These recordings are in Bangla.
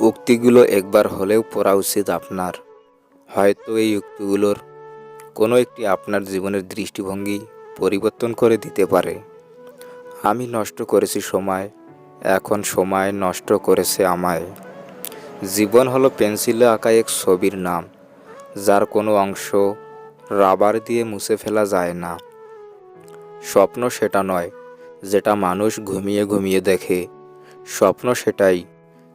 উক্তিগুলো একবার হলেও পড়া উচিত আপনার। হয়তো এই উক্তিগুলোর কোনো একটি আপনার জীবনের দৃষ্টিভঙ্গি পরিবর্তন করে দিতে পারে। আমি নষ্ট করেছি সময়, এখন সময় নষ্ট করেছে আমায়। জীবন হলো পেন্সিলে আঁকা এক ছবির নাম, যার কোনো অংশ রাবার দিয়ে মুছে ফেলা যায় না। স্বপ্ন সেটা নয় যেটা মানুষ ঘুমিয়ে ঘুমিয়ে দেখে, স্বপ্ন সেটাই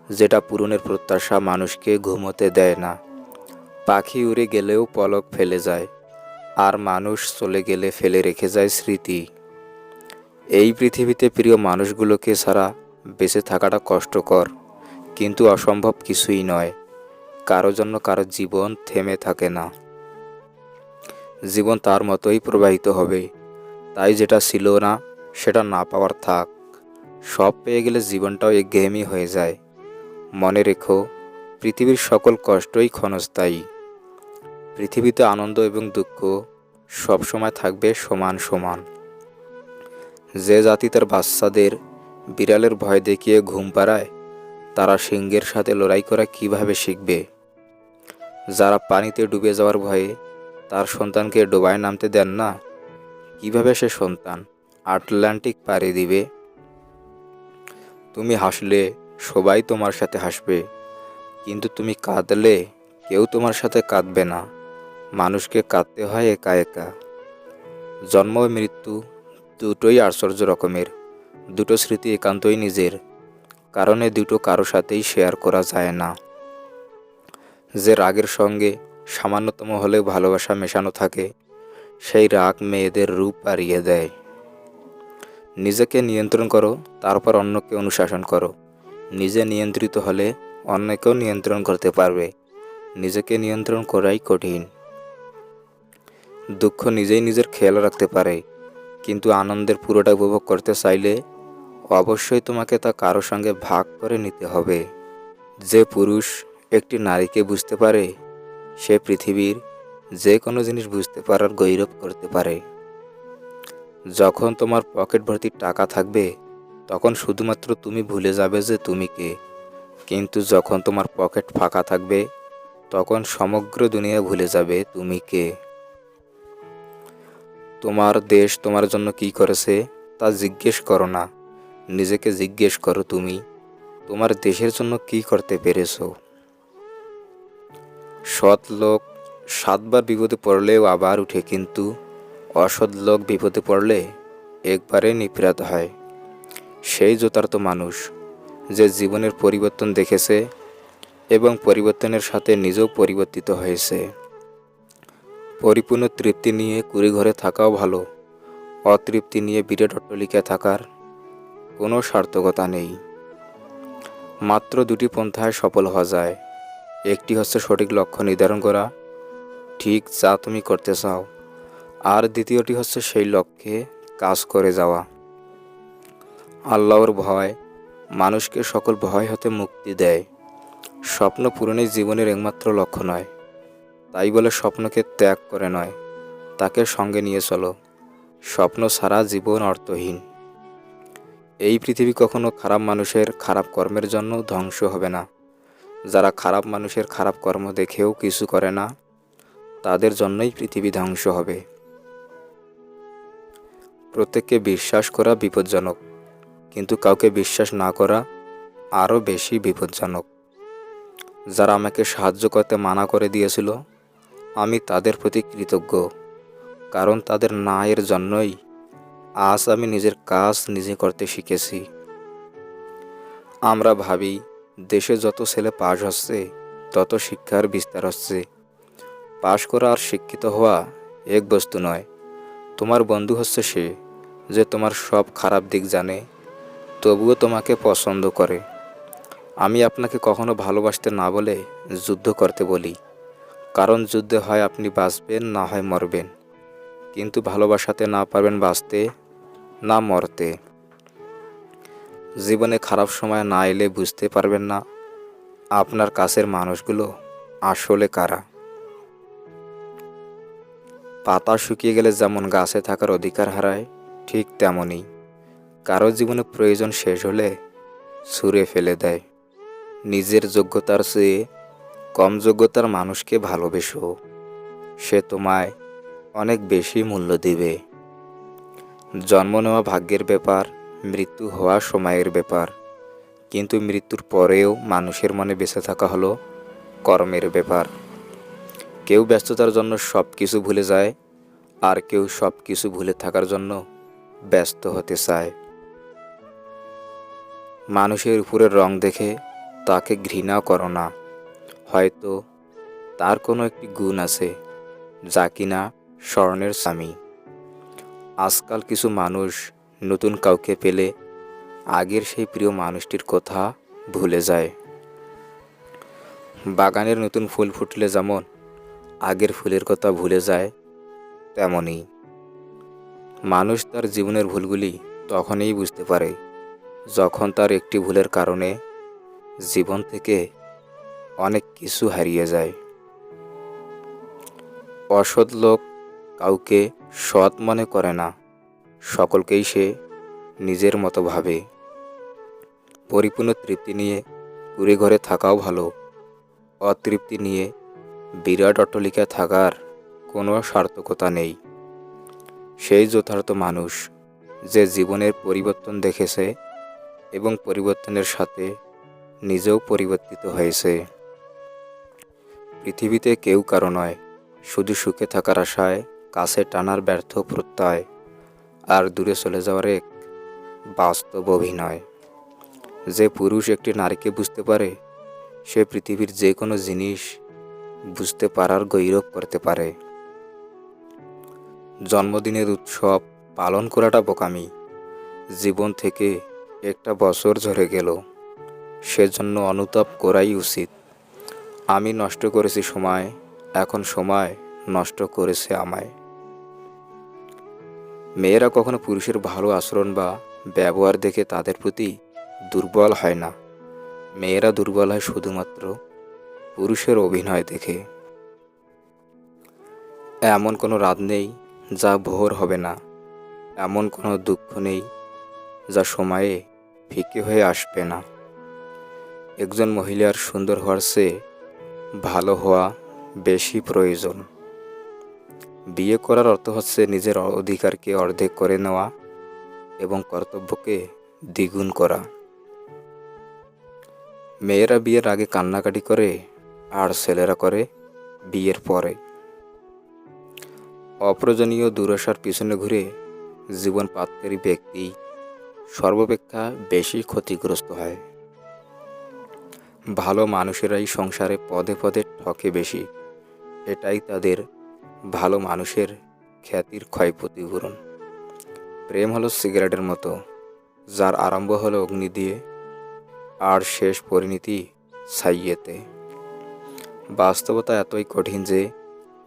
যেটা পূরণের প্রত্যাশা মানুষকে ঘুমোতে দেয় না। পাখি উড়ে গেলেও পলক ফেলে যায়, আর মানুষ চলে গেলে ফেলে রেখে যায় স্মৃতি। এই পৃথিবীতে প্রিয় মানুষগুলোকে ছাড়া বেঁচে থাকাটা কষ্টকর, কিন্তু অসম্ভব কিছুই নয়। কারো জন্য কারো জীবন থেমে থাকে না। জীবন তার মতোই প্রবাহিত হবে, তাই যেটা ছিল না সেটা না পাওয়ার থাক। সব পেয়ে গেলে জীবনটাও একঘেয়েমি হয়ে যায়। মনে রেখো, পৃথিবীর সকল কষ্টই ক্ষণস্থায়ী। পৃথিবীতে আনন্দ এবং দুঃখ সবসময় থাকবে সমান সমান। যে জাতি তার বাচ্চাদের বিড়ালের ভয় দেখিয়ে ঘুম পাড়ায়, তারা সিংহের সাথে লড়াই করা কিভাবে শিখবে? যারা পানিতে ডুবে যাওয়ার ভয়ে তার সন্তানকে ডোবায় নামতে দেন না, কিভাবে সে সন্তান আটলান্টিক পাড়ি দিবে? তুমি হাসলে সবাই তোমার সাথে হাসবে, কিন্তু তুমি কাঁদলে কেউ তোমার সাথে কাঁদবে না। মানুষকে কাঁদতে হয় একা একা। জন্ম ও মৃত্যু দুটোই আশ্চর্য রকমের, দুটো স্মৃতি একান্তই নিজের, কারণ এ দুটো কারো সাথেই শেয়ার করা যায় না। যে রাগের সঙ্গে সামান্যতম হলেও ভালোবাসা মেশানো থাকে, সেই রাগ মেয়েদের রূপ বাড়িয়ে দেয়। নিজেকে নিয়ন্ত্রণ করো, তারপর অন্যকে অনুশাসন করো। নিজে নিয়ন্ত্রিত হলে অন্যকেও নিয়ন্ত্রণ করতে পারবে। নিজেকে নিয়ন্ত্রণ করাই কঠিন। দুঃখ নিজেই নিজের খেয়াল রাখতে পারে, কিন্তু আনন্দের পুরোটা উপভোগ করতে চাইলে অবশ্যই তোমাকে তা কারো সঙ্গে ভাগ করে নিতে হবে। যে পুরুষ একটি নারীকে বুঝতে পারে, সে পৃথিবীর যে কোনো জিনিস বুঝতে পারার গৌরব করতে পারে। যখন তোমার পকেট ভর্তি টাকা থাকবে, তখন শুধুমাত্র তুমি ভুলে যাবে যে তুমি কে। কিন্তু যখন তোমার পকেট ফাঁকা থাকবে, তখন সমগ্র দুনিয়া ভুলে যাবে তুমি কে। তোমার দেশ তোমার জন্য কি করেছে তা জিজ্ঞেস করো না, নিজেকে জিজ্ঞেস করো তুমি তোমার দেশের জন্য কি করতে পেরেছো। সৎ লোক 7বার বিপদে পড়লেও আবার উঠে, কিন্তু অসৎ লোক বিপদে পড়লে একবারে নিপীড়িত হয়। সেই যথার্থ মানুষ যে জীবনের পরিবর্তন দেখেছে এবং পরিবর্তনের সাথে নিজেও পরিবর্তিত হয়েছে। পরিপূর্ণ তৃপ্তি নিয়ে কুড়িঘরে থাকাও ভালো, অতৃপ্তি নিয়ে বিরাট অট্টালিকায় থাকার কোনো সার্থকতা নেই। মাত্র দুটি পন্থায় সফল হওয়া যায়। একটি হচ্ছে সঠিক লক্ষ্য নির্ধারণ করা, ঠিক যা তুমি করতে চাও, আর দ্বিতীয়টি হচ্ছে সেই লক্ষ্যে কাজ করে যাওয়া। আল্লাহর ভয় মানুষকে সকল ভয় হতে মুক্তি দেয়। স্বপ্ন পূরণই জীবনের একমাত্র লক্ষ্য নয়, তাই বলে স্বপ্নকে ত্যাগ করে নয়, তাকে সঙ্গে নিয়ে চলো। স্বপ্ন ছাড়া জীবন অর্থহীন। এই পৃথিবী কখনো খারাপ মানুষের খারাপ কর্মের জন্য ধ্বংস হবে না। যারা খারাপ মানুষের খারাপ কর্ম দেখেও কিছু করে না, তাদের জন্যই পৃথিবী ধ্বংস হবে। প্রত্যেককে বিশ্বাস করা বিপজ্জনক, কিন্তু কাউকে বিশ্বাস না করা আরও বেশি বিপজ্জনক। যারা আমাকে সাহায্য করতে মানা করে দিয়েছিল, আমি তাদের প্রতি কৃতজ্ঞ, কারণ তাদের ন্যায়ের জন্যই আজ আমি নিজের কাজ নিজে করতে শিখেছি। আমরা ভাবি দেশে যত ছেলে পাশ হচ্ছে তত শিক্ষার বিস্তার হচ্ছে। পাশ করা আর শিক্ষিত হওয়া এক বস্তু নয়। তোমার বন্ধু হচ্ছে সে যে তোমার সব খারাপ দিক জানে, তবুও তোমাকে পছন্দ করে। আমি আপনাকে কখনো ভালোবাসতে না বলে যুদ্ধ করতে বলি, কারণ যুদ্ধে হয় আপনি বাঁচবেন না হয় মরবেন, কিন্তু ভালোবাসাতে না পারবেন বাঁচতে না মরতে। জীবনে খারাপ সময় না এলে বুঝতে পারবেন না আপনার কাছের মানুষগুলো আসলে কারা। পাতা শুকিয়ে গেলে যেমন গাছে থাকার অধিকার হারায়, ঠিক তেমনই কারো জীবনে প্রয়োজন শেষ হলে ছুঁড়ে ফেলে দেয়। নিজের যোগ্যতার চেয়ে কম যোগ্যতার মানুষকে ভালোবেসো, সে তোমায় অনেক বেশি মূল্য দিবে। জন্ম নেওয়া ভাগ্যের ব্যাপার, মৃত্যু হওয়া সময়ের ব্যাপার, কিন্তু মৃত্যুর পরেও মানুষের মনে বেঁচে থাকা হলো কর্মের ব্যাপার। কেউ ব্যস্ততার জন্য সব কিছু ভুলে যায়, আর কেউ সব কিছু ভুলে থাকার জন্য ব্যস্ত হতে চায়। মানুষের উপরের রং দেখে তাকে ঘৃণা করো না, হয়তো তার কোনো একটি গুণ আছে যা কিনা স্বর্ণের স্বামী। আজকাল কিছু মানুষ নতুন কাউকে পেলে আগের সেই প্রিয় মানুষটির কথা ভুলে যায়। বাগানের নতুন ফুল ফুটলে যেমন আগের ফুলের কথা ভুলে যায়, তেমনই মানুষ তার জীবনের ভুলগুলি তখনই বুঝতে পারে যখন তার একটি ভুলের কারণে জীবন থেকে অনেক কিছু হারিয়ে যায়। অসৎ লোক কাউকে সৎ মনে করে না, সকলকেই সে নিজের মতো ভাবে। পরিপূর্ণ তৃপ্তি নিয়ে কুড়ে ঘরে থাকাও ভালো, অতৃপ্তি নিয়ে বিরাট অট্টালিকায় থাকার কোনো সার্থকতা নেই। সেই যথার্থ মানুষ যে জীবনের পরিবর্তন দেখেছে এবং পরিবর্তনের সাথে নিজেও পরিবর্তিত হয়েছে। পৃথিবীতে কেউ কারো নয়, শুধু সুখে থাকার আশায় কাছে টানার ব্যর্থ প্রত্যয়, আর দূরে চলে যাওয়ার এক বাস্তব অভিনয়। যে পুরুষ একটি নারীকে বুঝতে পারে, সে পৃথিবীর যে কোনো জিনিস বুঝতে পারার গৌরব করতে পারে। জন্মদিনের উৎসব পালন করাটা বোকামি। জীবন থেকে একটা বছর ঝরে গেল, সেজন্য অনুতাপ করাই উচিত। আমি নষ্ট করেছি সময়, এখন সময় নষ্ট করেছে আমায়। মেয়েরা কখনো পুরুষের ভালো আচরণ বা ব্যবহার দেখে তাদের প্রতি দুর্বল হয় না। মেয়েরা দুর্বল হয় শুধুমাত্র পুরুষের অভিনয় দেখে। এমন কোনো রাত নেই যা ভোর হবে না, এমন কোনো দুঃখ নেই যা সময়ে ফিকে হয়ে আসবে না। একজন মহিলার সুন্দর হওয়ার চেয়ে ভালো হওয়া বেশি প্রয়োজন। বিয়ে করার অর্থ হচ্ছে নিজের অধিকারকে অর্ধেক করে নেওয়া এবং কর্তব্যকে দ্বিগুণ করা। মেয়েরা বিয়ের আগে কান্নাকাটি করে, আর ছেলেরা করে বিয়ের পরে। অপ্রয়োজনীয় দুরাশার পিছনে ঘুরে জীবন পাতকারী ব্যক্তি সর্বাপেক্ষা বেশি ক্ষতিগ্রস্ত হয়। ভালো মানুষেরাই সংসারে পদে পদে ঠকে বেশি, এটাই তাদের ভালো মানুষের খ্যাতির ক্ষয়প্রতিপূরণ। প্রেম হলো সিগারেটের মতো, যার আরম্ভ হলো অগ্নি দিয়ে আর শেষ পরিণতি ছাইয়েতে। বাস্তবতা এতই কঠিন যে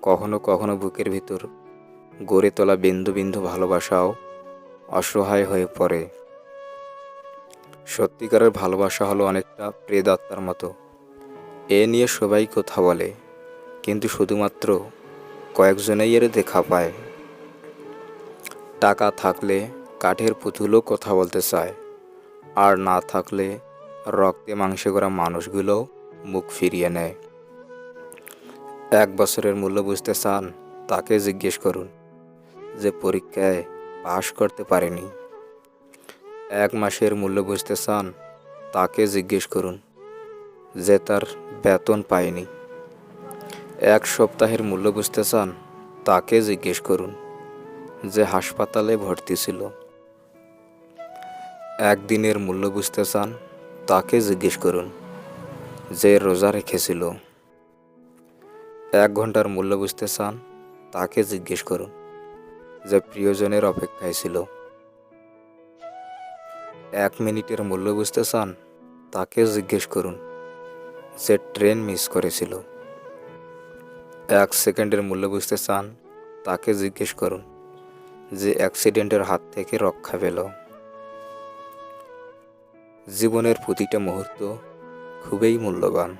কখনো কখনো বুকের ভিতর গড়ে তোলা বিন্দু বিন্দু ভালোবাসাও অসহায় হয়ে পড়ে। সত্যিকারের ভালোবাসা হলো অনেকটা প্রেতাত্মার মতো। এ নিয়ে সবাই কথা বলে, কিন্তু শুধুমাত্র কয়েকজনেই এর দেখা পায়। টাকা থাকলে কাঠের পুতুলও কথা বলতে চায়, আর না থাকলে রক্তে মাংসে করা মানুষগুলোও মুখ ফিরিয়ে নেয়। 1 বছরের মূল্য বুঝতে চান, তাকে জিজ্ঞেস করুন যে পরীক্ষায় পাশ করতে পারেনি। 1 মাসের মূল্য বুঝতে চান, তাকে জিজ্ঞেস করুন যে তার বেতন পায়নি। 1 সপ্তাহের মূল্য বুঝতে চান, তাকে জিজ্ঞেস করুন যে হাসপাতালে ভর্তি ছিল। 1 দিনের মূল্য বুঝতে চান, তাকে জিজ্ঞেস করুন যে রোজা রেখেছিল। 1 ঘন্টার মূল্য বুঝতে চান, তাকে জিজ্ঞেস করুন যে প্রিয়জনের অপেক্ষায় ছিল। 1 মিনিটের মূল্য বুঝতে চান, তাকে জিজ্ঞেস করুন যে ট্রেন মিস করেছিল। 1 সেকেন্ডের মূল্য বুঝতে চান, তাকে জিজ্ঞেস করুন যে অ্যাক্সিডেন্টের হাত থেকে রক্ষা পেল। জীবনের প্রতিটা মুহূর্ত খুবই মূল্যবান।